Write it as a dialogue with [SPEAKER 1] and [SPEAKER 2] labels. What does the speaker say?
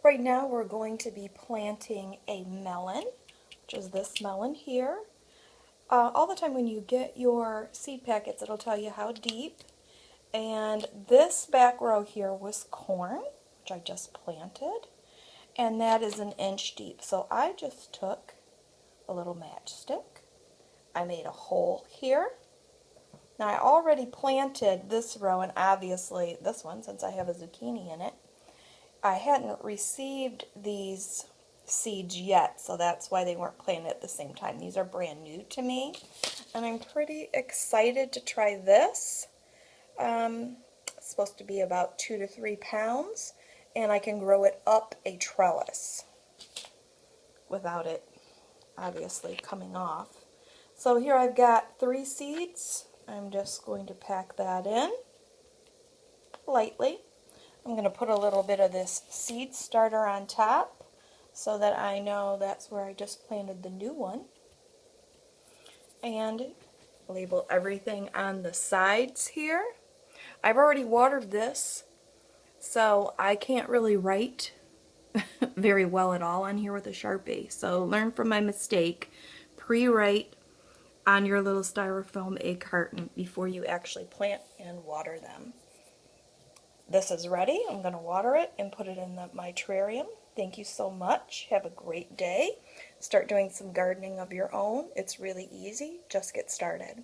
[SPEAKER 1] Right now we're going to be planting a melon, which is this melon here. All the time when you get your seed packets, it'll tell you how deep. And this back row here was corn, which I just planted. And that is 1 inch deep. So I just took a little matchstick. I made a hole here. Now I already planted this row, and obviously this one, since I have a zucchini in it. I hadn't received these seeds yet, so that's why they weren't planted at the same time. These are brand new to me, and I'm pretty excited to try this. It's supposed to be about 2 to 3 pounds, and I can grow it up a trellis without it obviously coming off. So here I've got 3 seeds. I'm just going to pack that in lightly. I'm going to put a little bit of this seed starter on top so that I know that's where I just planted the new one. And label everything on the sides here. I've already watered this, so I can't really write very well at all on here with a Sharpie. So learn from my mistake. Pre-write on your little styrofoam egg carton before you actually plant and water them. This is ready. I'm going to water it and put it in my terrarium. Thank you so much. Have a great day. Start doing some gardening of your own. It's really easy. Just get started.